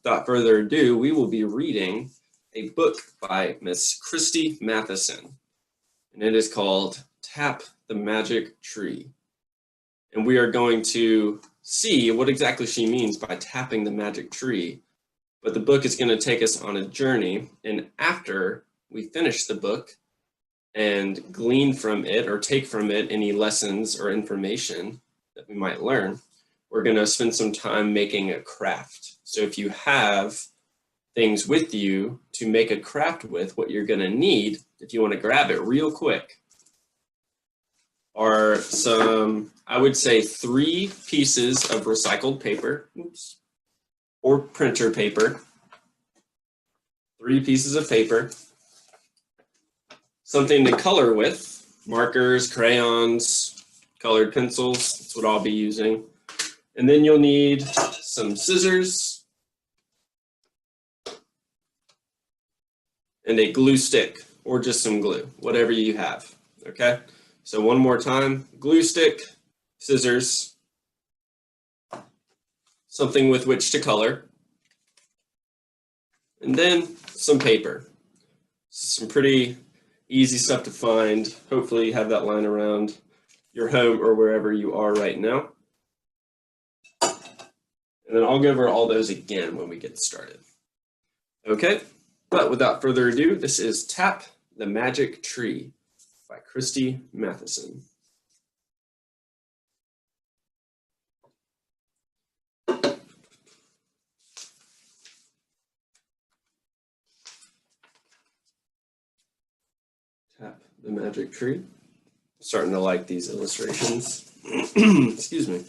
without further ado, we will be reading a book by Miss Christy Matheson, and it is called Tap the Magic Tree. And we are going to see what exactly she means by tapping the magic tree. But the book is going to take us on a journey, and after we finish the book and glean from it or take from it any lessons or information that we might learn, we're going to spend some time making a craft. So if you have things with you to make a craft with, what you're going to need, if you want to grab it real quick, are some, I would say, 3 pieces of recycled paper, or printer paper, 3 pieces of paper, something to color with, markers, crayons, colored pencils, that's what I'll be using. And then you'll need some scissors and a glue stick, or just some glue, whatever you have, okay? So one more time, glue stick, scissors, something with which to color, and then some paper. Some pretty easy stuff to find. Hopefully you have that lying around your home or wherever you are right now. And then I'll go over all those again when we get started. Okay, but without further ado, this is Tap the Magic Tree by Christy Matheson. Tap the Magic Tree. I'm starting to like these illustrations. Excuse me.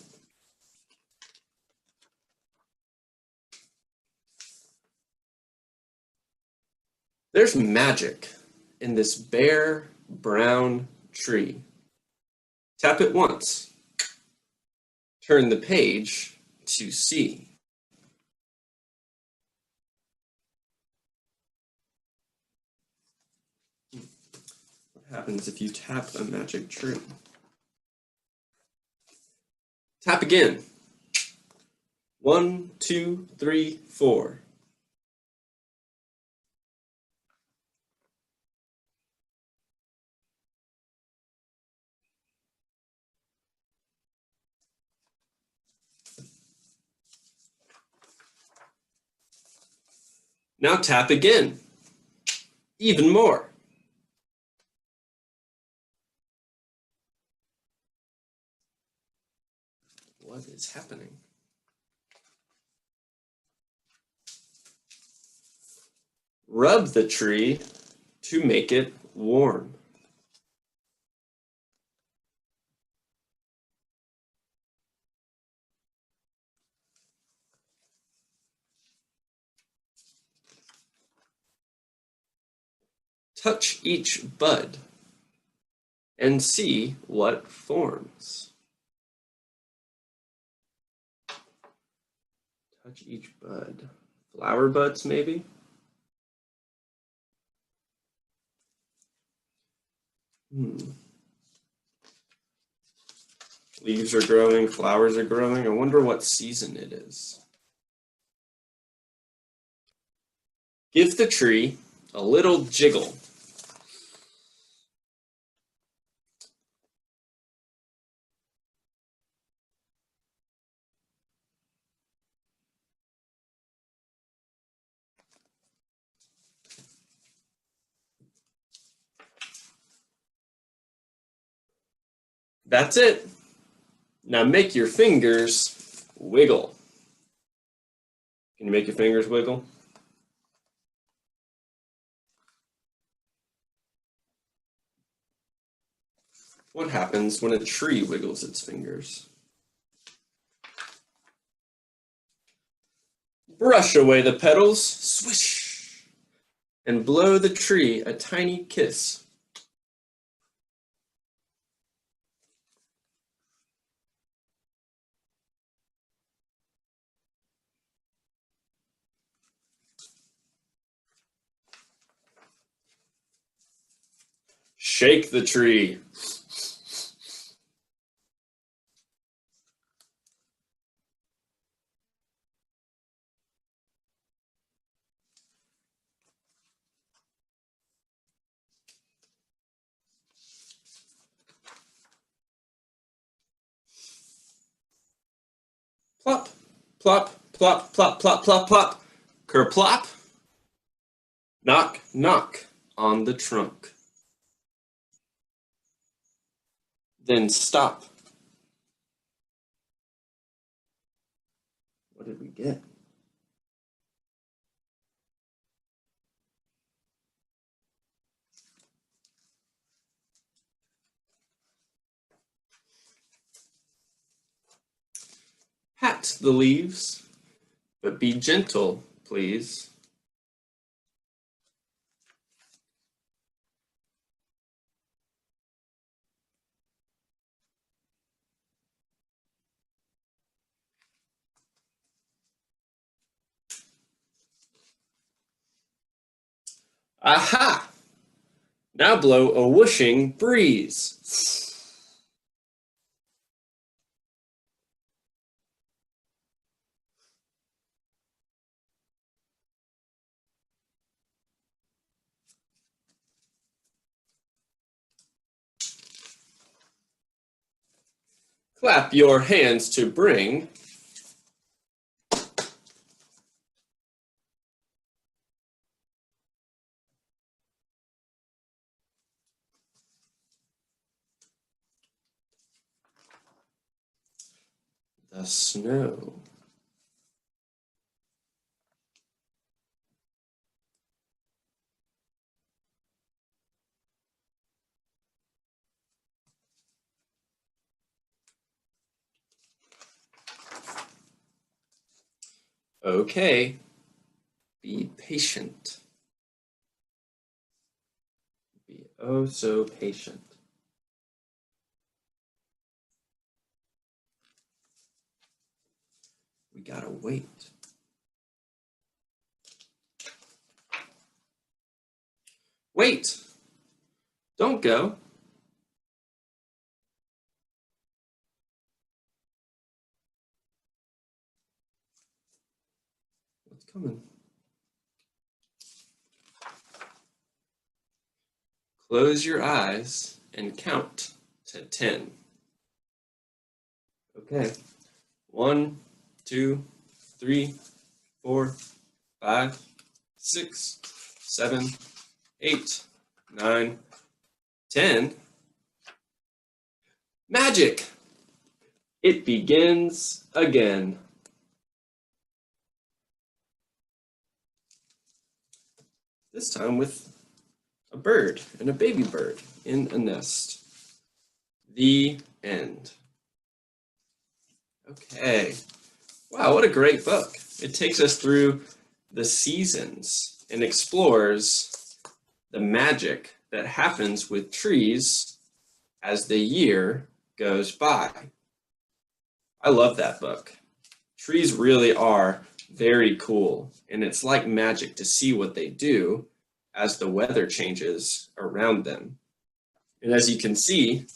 There's magic in this bare, brown tree. Tap it once. Turn the page to see. What happens if you tap a magic tree? Tap again. 1, 2, 3, 4. Now tap again, even more. What is happening? Rub the tree to make it warm. Touch each bud and see what forms. Touch each bud. Flower buds, maybe? Leaves are growing, flowers are growing. I wonder what season it is. Give the tree a little jiggle. That's it. Now make your fingers wiggle. Can you make your fingers wiggle? What happens when a tree wiggles its fingers? Brush away the petals, swish, and blow the tree a tiny kiss. Shake the tree. Plop, plop, plop, plop, plop, plop. Kerplop. Knock, knock on the trunk. Then stop. What did we get? Pat the leaves, but be gentle, please. Aha! Now blow a whooshing breeze. Clap your hands to bring the snow. Okay, be patient. Be oh so patient. We gotta wait. Wait! Don't go. What's coming? Close your eyes and count to 10. Okay. 1, 2, 3, 4, 5, 6, 7, 8, 9, 10. Magic! It begins again. This time with a bird and a baby bird in a nest. The end. Okay. Wow, what a great book. It takes us through the seasons and explores the magic that happens with trees as the year goes by. I love that book. Trees really are very cool, and it's like magic to see what they do as the weather changes around them. And as you can see,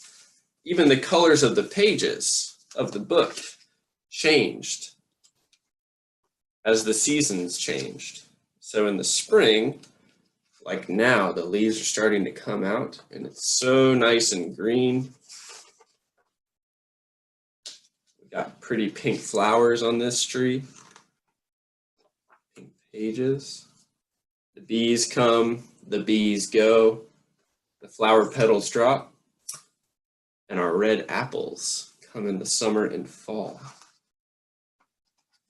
even the colors of the pages of the book changed as the seasons changed. So in the spring, like now, the leaves are starting to come out, and it's so nice and green. We've got pretty pink flowers on this tree. Pink pages. The bees come, the bees go, the flower petals drop, and our red apples come in the summer and fall.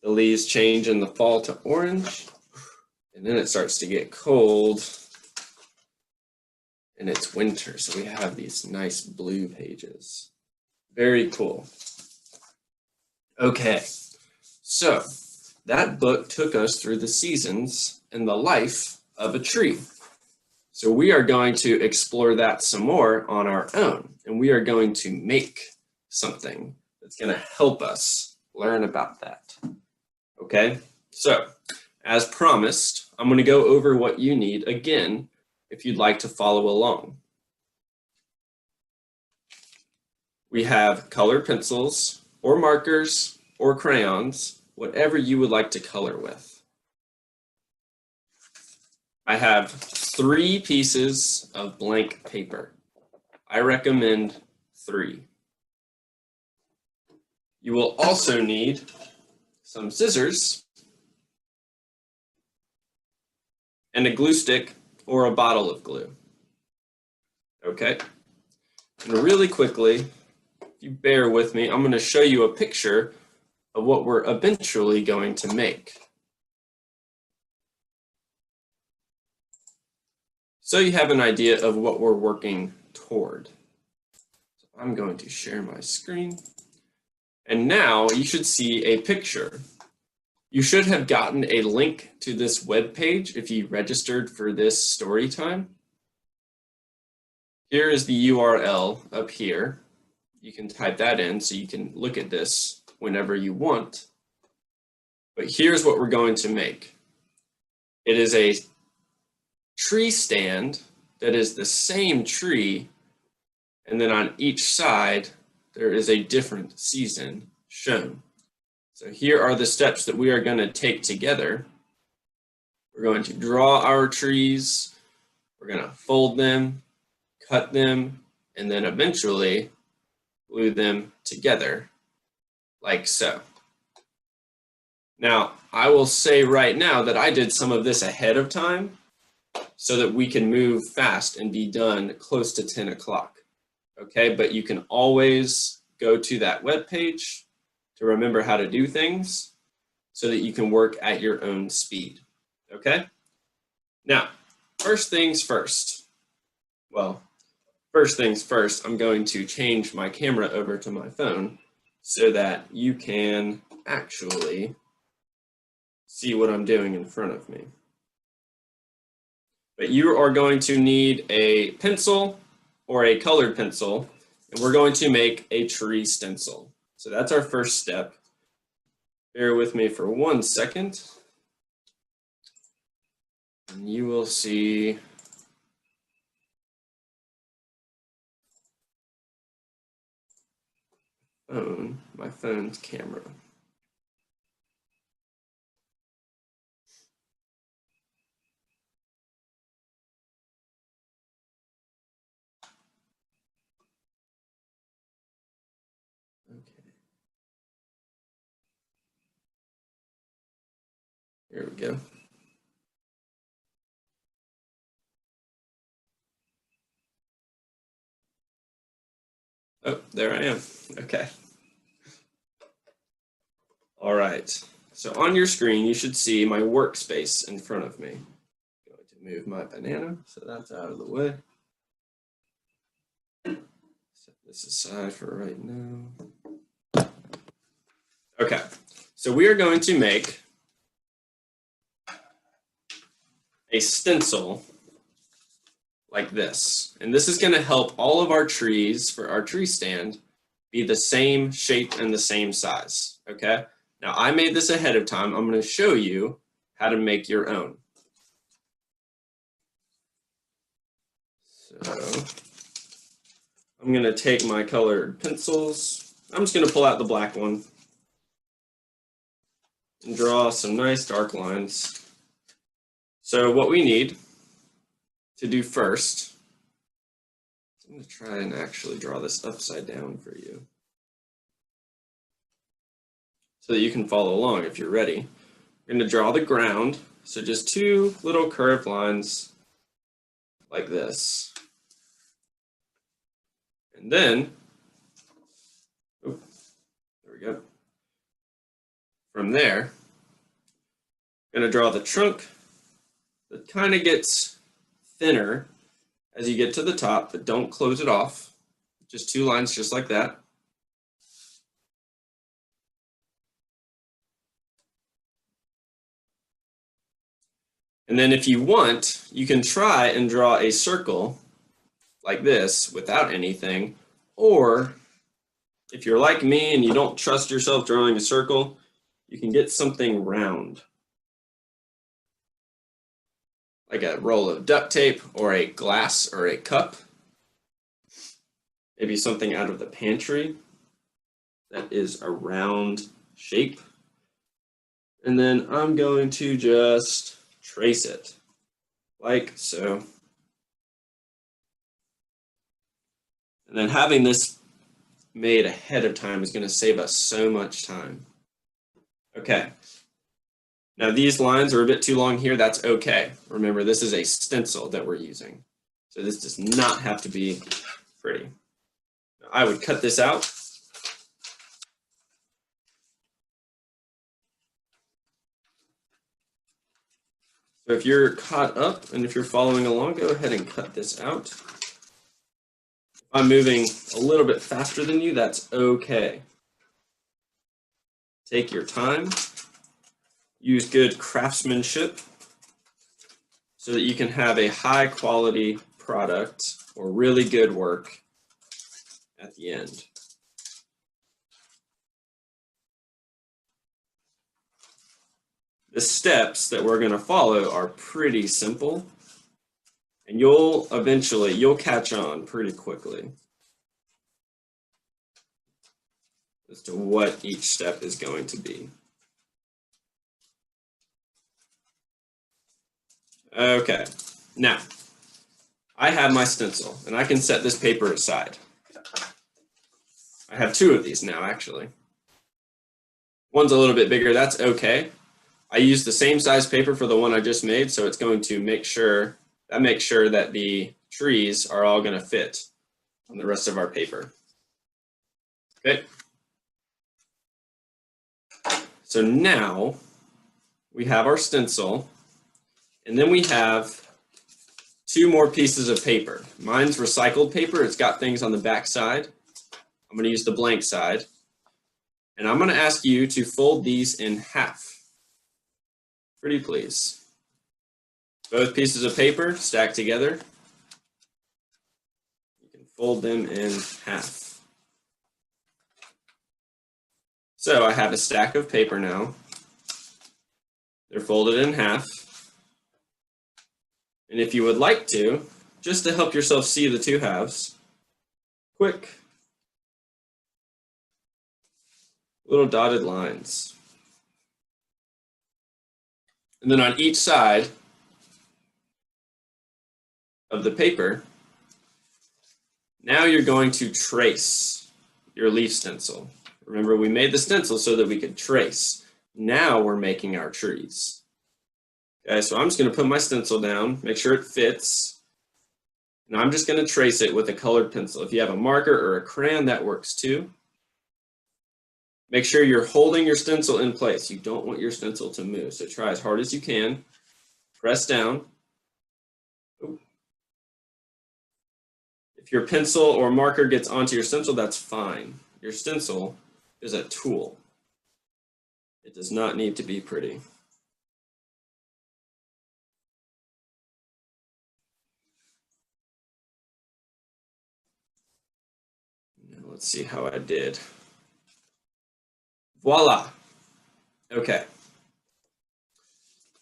The leaves change in the fall to orange, and then it starts to get cold, and it's winter, so we have these nice blue pages. Very cool. Okay, so that book took us through the seasons and the life of a tree. So we are going to explore that some more on our own, and we are going to make something that's going to help us learn about that. Okay, so as promised, I'm going to go over what you need again if you'd like to follow along. We have colored pencils or markers or crayons, whatever you would like to color with. I have 3 pieces of blank paper. I recommend 3. You will also need some scissors, and a glue stick or a bottle of glue. Okay, and really quickly, if you bear with me, I'm going to show you a picture of what we're eventually going to make. So you have an idea of what we're working toward. So I'm going to share my screen. And now you should see a picture. You should have gotten a link to this web page if you registered for this story time. Here is the URL up here. You can type that in so you can look at this whenever you want. But here's what we're going to make. It is a tree stand that is the same tree, and then on each side there is a different season shown. So here are the steps that we are going to take together. We're going to draw our trees, we're going to fold them, cut them, and then eventually glue them together like so. Now, I will say right now that I did some of this ahead of time so that we can move fast and be done close to 10 o'clock. Okay, but you can always go to that web page to remember how to do things so that you can work at your own speed. Okay? Now, first things first. Well, first things first, I'm going to change my camera over to my phone so that you can actually see what I'm doing in front of me. But you are going to need a pencil or a colored pencil, and we're going to make a tree stencil. So that's our first step. Bear with me for 1 second, and you will see my phone's camera. Okay. Here we go. Oh, there I am. Okay. All right. So on your screen, you should see my workspace in front of me. I'm going to move my banana so that's out of the way. Set this aside for right now. Okay. So we are going to make a stencil like this. And this is going to help all of our trees for our tree stand be the same shape and the same size. Okay? Now I made this ahead of time. I'm going to show you how to make your own. So I'm going to take my colored pencils. I'm just going to pull out the black one and draw some nice dark lines. So what we need to do first, I'm going to try and actually draw this upside down for you so that you can follow along if you're ready. We're going to draw the ground, so just 2 little curved lines like this. And then, there we go. From there, I'm going to draw the trunk that kind of gets thinner as you get to the top, but don't close it off. Just 2 lines just like that. And then if you want, you can try and draw a circle like this without anything, or if you're like me and you don't trust yourself drawing a circle, you can get something round, like a roll of duct tape or a glass or a cup, maybe something out of the pantry that is a round shape. And then I'm going to just trace it like so. And then having this made ahead of time is going to save us so much time. Okay. Now these lines are a bit too long here. That's okay. Remember, this is a stencil that we're using. So this does not have to be pretty. Now, I would cut this out. So if you're caught up and if you're following along, go ahead and cut this out. If I'm moving a little bit faster than you, that's okay. Take your time. Use good craftsmanship so that you can have a high quality product or really good work at the end. The steps that we're going to follow are pretty simple, and you'll catch on pretty quickly as to what each step is going to be. Okay, now I have my stencil and I can set this paper aside. I have two of these now, actually. One's a little bit bigger, that's okay. I used the same size paper for the one I just made, so it's going to make sure that the trees are all going to fit on the rest of our paper. Okay. So now we have our stencil, and then we have two more pieces of paper. Mine's recycled paper. It's got things on the back side. I'm going to use the blank side, and I'm going to ask you to fold these in half. Pretty please. Both pieces of paper stacked together. You can fold them in half. So I have a stack of paper now. They're folded in half. And if you would like to, just to help yourself see the two halves, quick little dotted lines. And then on each side of the paper, now you're going to trace your leaf stencil. Remember, we made the stencil so that we could trace. Now we're making our trees. Okay, so I'm just going to put my stencil down, make sure it fits, and I'm just going to trace it with a colored pencil. If you have a marker or a crayon, that works too. Make sure you're holding your stencil in place. You don't want your stencil to move, so try as hard as you can. Press down. If your pencil or marker gets onto your stencil, that's fine. Your stencil is a tool. It does not need to be pretty. Now let's see how I did. Voila! Okay.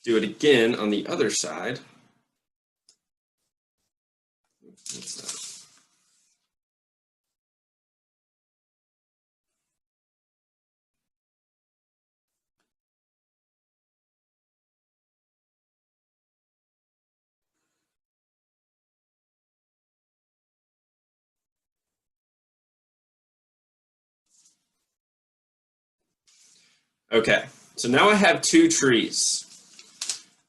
Do it again on the other side. What's that? Okay, so now I have two trees.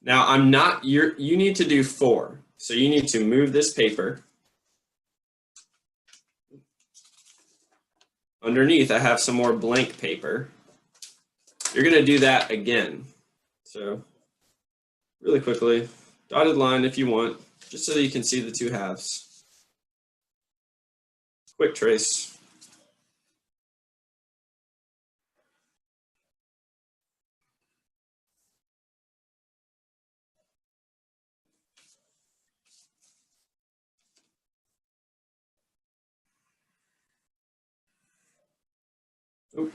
Now I'm not, you need to do four. So you need to move this paper. Underneath I have some more blank paper. You're gonna do that again. So really quickly, dotted line if you want, just so that you can see the two halves. Quick trace. Oop.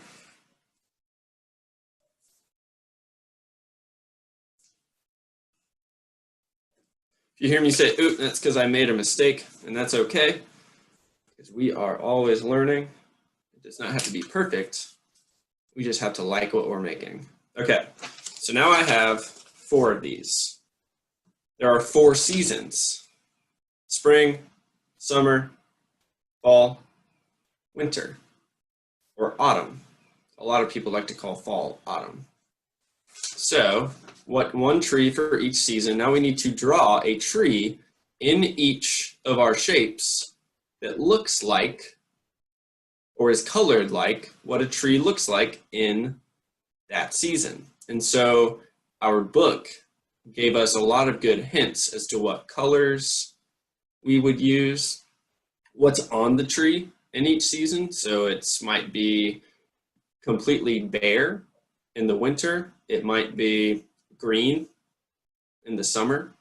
If you hear me say, oop, that's because I made a mistake, and that's okay, because we are always learning. It does not have to be perfect. We just have to like what we're making. Okay, so now I have four of these. There are four seasons: spring, summer, fall, winter, or autumn. A lot of people like to call fall autumn. So one tree for each season. Now we need to draw a tree in each of our shapes that looks like or is colored like what a tree looks like in that season. And so our book gave us a lot of good hints as to what colors we would use, what's on the tree in each season. So it might be completely bare in the winter. It might be green in the summer.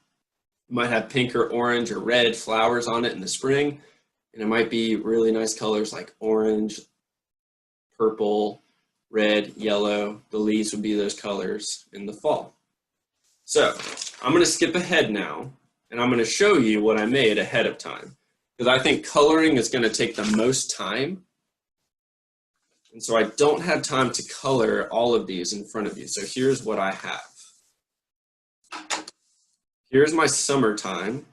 It might have pink or orange or red flowers on it in the spring. And it might be really nice colors like orange, purple, red, yellow. The leaves would be those colors in the fall. So I'm going to skip ahead now, and I'm going to show you what I made ahead of time, because I think coloring is going to take the most time. And so I don't have time to color all of these in front of you. So here's what I have. Here's my summertime,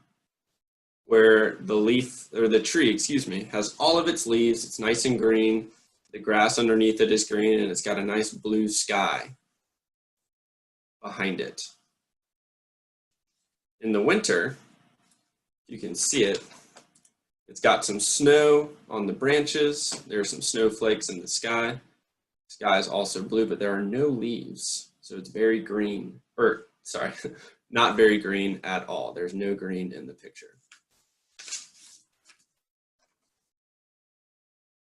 where the leaf, or the tree, excuse me, has all of its leaves. It's nice and green. The grass underneath it is green, and it's got a nice blue sky behind it. In the winter, you can see it. It's got some snow on the branches. There are some snowflakes in the sky. The sky is also blue, but there are no leaves. So it's very green, or sorry, not very green at all. There's no green in the picture.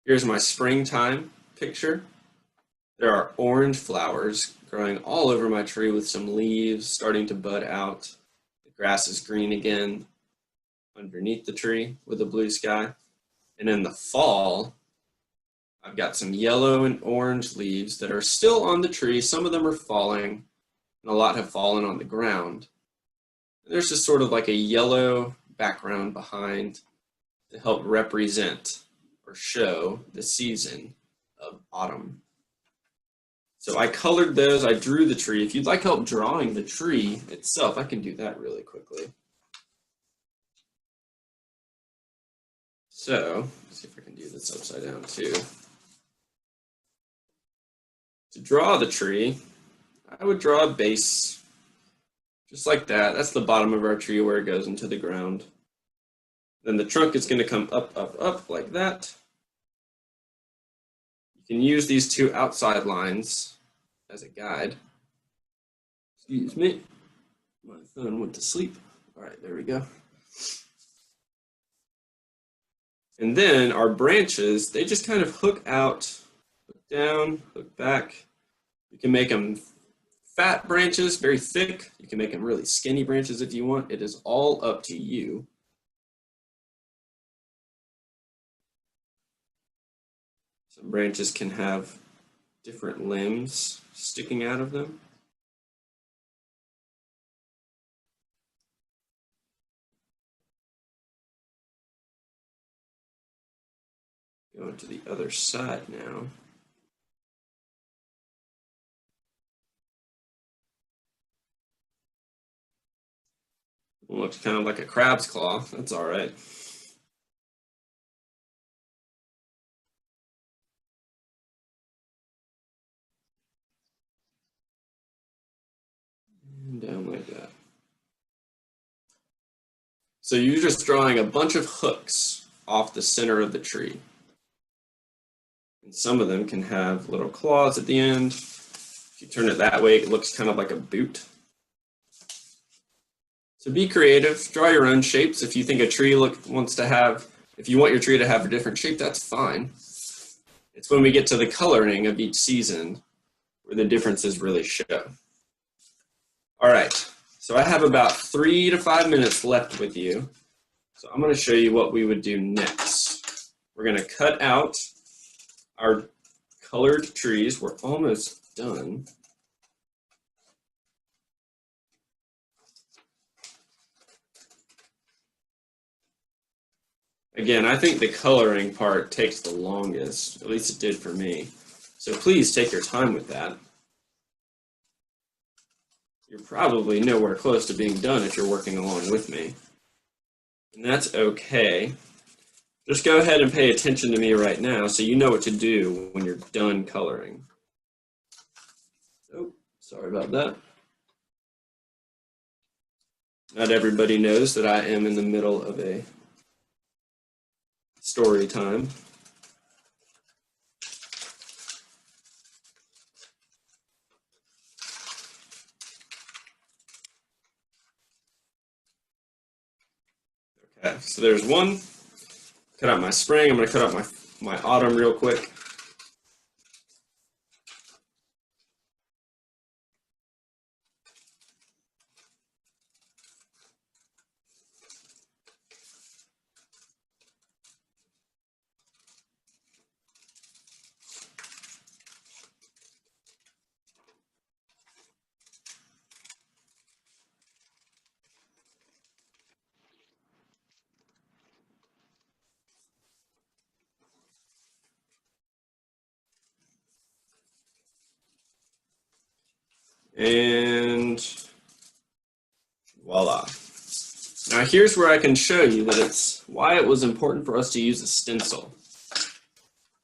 Here's my springtime picture. There are orange flowers growing all over my tree with some leaves starting to bud out. The grass is green again underneath the tree with a blue sky. And in the fall, I've got some yellow and orange leaves that are still on the tree. Some of them are falling, and a lot have fallen on the ground. And there's just sort of like a yellow background behind to help represent or show the season of autumn. So I colored those, I drew the tree. If you'd like help drawing the tree itself, I can do that really quickly. So, let's see if I can do this upside down too. To draw the tree, I would draw a base, just like that. That's the bottom of our tree where it goes into the ground. Then the trunk is going to come up, up, up like that. You can use these two outside lines as a guide. Excuse me, my phone went to sleep. All right, there we go. And then our branches, they just kind of hook out, hook down, hook back. You can make them fat branches, very thick. You can make them really skinny branches if you want. It is all up to you. Some branches can have different limbs sticking out of them. Going to the other side now. It looks kind of like a crab's claw. That's all right. And down like that. So you're just drawing a bunch of hooks off the center of the tree. And some of them can have little claws at the end. If you turn it that way, it looks kind of like a boot. So be creative, draw your own shapes. If you think a tree if you want your tree to have a different shape, that's fine. It's when we get to the coloring of each season where the differences really show. All right, so I have about 3 to 5 minutes left with you. So I'm going to show you what we would do next. We're going to cut out our colored trees. We're almost done. Again, I think the coloring part takes the longest, at least it did for me. So please take your time with that. You're probably nowhere close to being done if you're working along with me. And that's okay. Just go ahead and pay attention to me right now so you know what to do when you're done coloring. Oh, sorry about that. Not everybody knows that I am in the middle of a story time. Okay, so there's one. Cut out my spring. I'm going to cut out my autumn real quick. And voila. Now here's where I can show you that it's why it was important for us to use a stencil.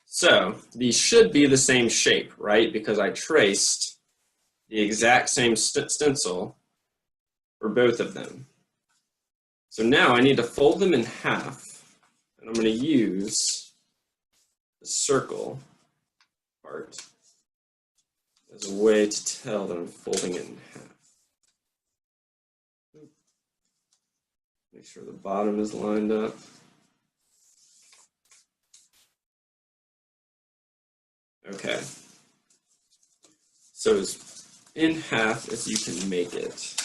So these should be the same shape, right? Because I traced the exact same stencil for both of them. So now I need to fold them in half, and I'm going to use the circle part as a way to tell that I'm folding it in half. Make sure the bottom is lined up. Okay. So as in half as you can make it.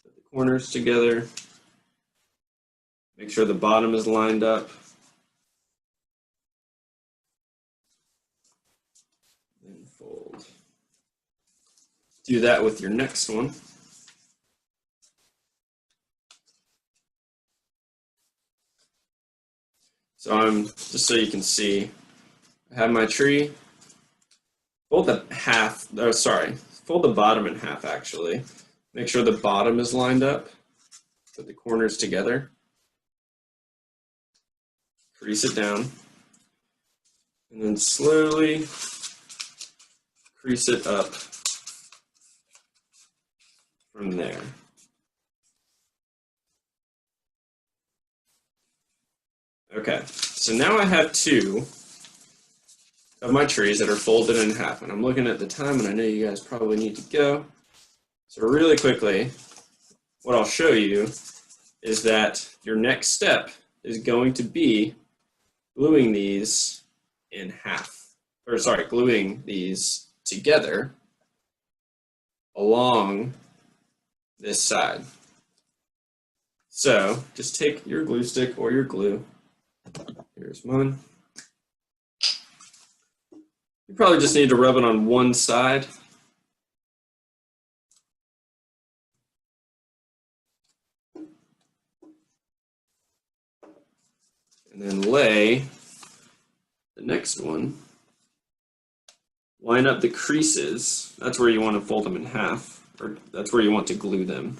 Put the corners together. Make sure the bottom is lined up. Then fold. Do that with your next one. So I'm, just so you can see, I have my tree. Fold the fold the bottom in half actually. Make sure the bottom is lined up. Put the corners together. Crease it down. And then slowly crease it up from there. Okay, so now I have two of my trees that are folded in half, and I'm looking at the time, and I know you guys probably need to go. So really quickly, what I'll show you is that your next step is going to be gluing these in half, or sorry, gluing these together along this side. So just take your glue stick or your glue. Here's mine. You probably just need to rub it on one side. And then lay the next one. Line up the creases. That's where you want to fold them in half, or that's where you want to glue them.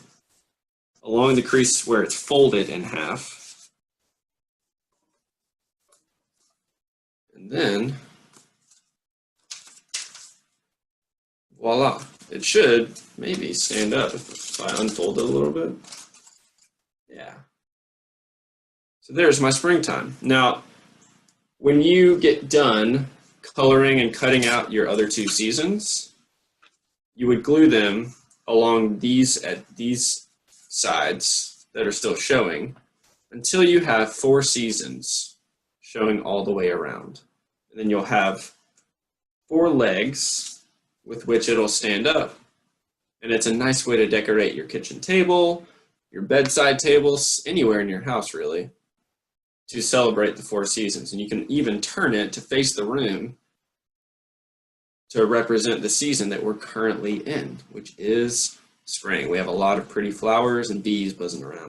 Along the crease where it's folded in half. And then, voila. It should maybe stand up if I unfold it a little bit. Yeah. So there's my springtime. Now, when you get done coloring and cutting out your other two seasons, you would glue them along these sides that are still showing until you have 4 seasons showing all the way around. And then you'll have 4 legs with which it'll stand up. And it's a nice way to decorate your kitchen table, your bedside tables, anywhere in your house really, to celebrate the 4 seasons. And you can even turn it to face the room to represent the season that we're currently in, which is spring. We have a lot of pretty flowers and bees buzzing around.